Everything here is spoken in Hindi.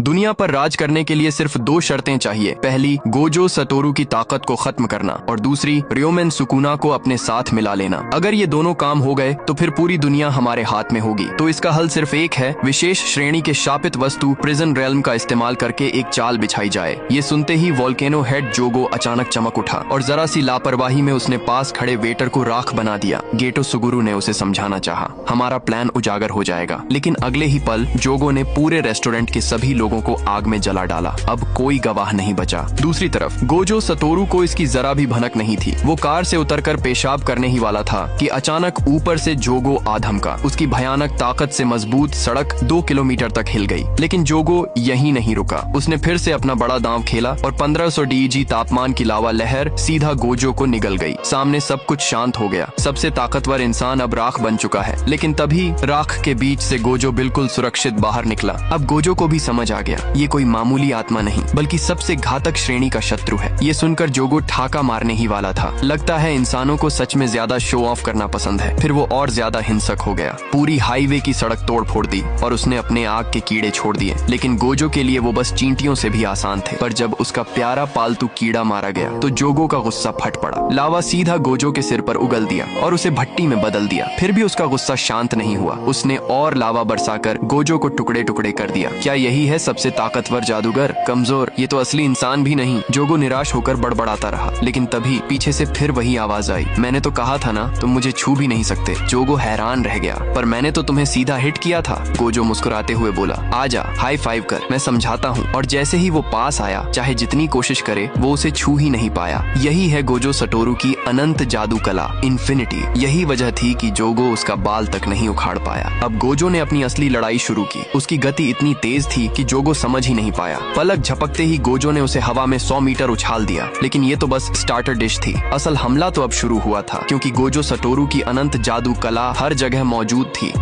दुनिया पर राज करने के लिए सिर्फ दो शर्तें चाहिए। पहली, गोजो सतोरू की ताकत को खत्म करना, और दूसरी, रियोमेन सुकुना को अपने साथ मिला लेना। अगर ये दोनों काम हो गए तो फिर पूरी दुनिया हमारे हाथ में होगी। तो इसका हल सिर्फ एक है, विशेष श्रेणी के शापित वस्तु प्रिजन रेल्म का इस्तेमाल करके एक चाल बिछाई जाए। ये सुनते ही वोल्केनो हेड जोगो अचानक चमक उठा और जरा सी लापरवाही में उसने पास खड़े वेटर को राख बना दिया। गेटो सुगुरु ने उसे समझाना चाहा, हमारा प्लान उजागर हो जाएगा, लेकिन अगले ही पल जोगो ने पूरे रेस्टोरेंट के सभी लोगों को आग में जला डाला। अब कोई गवाह नहीं बचा। दूसरी तरफ गोजो सतोरू को इसकी जरा भी भनक नहीं थी। वो कार से उतरकर पेशाब करने ही वाला था कि अचानक ऊपर से जोगो आ धमका। उसकी भयानक ताकत से मजबूत सड़क 2 किलोमीटर तक हिल गई। लेकिन जोगो यहीं नहीं रुका। उसने फिर से अपना बड़ा दांव खेला और 1500 DG तापमान की लावा लहर सीधा गोजो को निगल गई। सामने सब कुछ शांत हो गया। सबसे ताकतवर इंसान अब राख बन चुका है। लेकिन तभी राख के बीच से गोजो बिल्कुल सुरक्षित बाहर निकला। अब गोजो को भी समझ आ गया, ये कोई मामूली आत्मा नहीं बल्कि सबसे घातक श्रेणी का शत्रु है। ये सुनकर जोगो ठाका मारने ही वाला था। लगता है इंसानों को सच में ज्यादा शो ऑफ करना पसंद है। फिर वो और ज्यादा हिंसक हो गया। पूरी हाईवे की सड़क तोड़ फोड़ दी और उसने अपने आग के कीड़े छोड़ दिए। लेकिन गोजो के लिए वो बस चींटियों से भी आसान थे। पर जब उसका प्यारा पालतू कीड़ा मारा गया तो जोगो का गुस्सा फट पड़ा। लावा सीधा गोजो के सिर पर उगल दिया और उसे भट्टी में बदल दिया। फिर भी उसका गुस्सा शांत नहीं हुआ। उसने और लावा बरसाकर गोजो को टुकड़े टुकड़े कर दिया। क्या यही है सबसे ताकतवर जादूगर? कमजोर, ये तो असली इंसान भी नहीं। जोगो निराश होकर बड़बड़ाता रहा। लेकिन तभी पीछे से फिर वही आवाज आई, मैंने तो कहा था ना, तुम मुझे छू भी नहीं सकते। जोगो हैरान रह गया, पर मैंने तो तुम्हें सीधा हिट किया था। गोजो मुस्कुराते हुए बोला, आजा, हाई फाइव कर, मैं समझाता हूँ। और जैसे ही वो पास आया, चाहे जितनी कोशिश करे वो उसे छू ही नहीं पाया। यही है गोजो सटोरू की अनंत जादू कला, इन्फिनिटी। यही वजह थी कि जोगो उसका बाल तक नहीं उखाड़ पाया। अब गोजो ने अपनी असली लड़ाई शुरू की। उसकी गति इतनी तेज थी कि जोगो समझ ही नहीं पाया। पलक झपकते ही गोजो ने उसे हवा में 100 मीटर उछाल दिया। लेकिन ये तो बस स्टार्टर डिश थी। असल हमला तो अब शुरू हुआ था, क्योंकि गोजो सटोरू की अनंत जादू कला हर जगह मौजूद थी।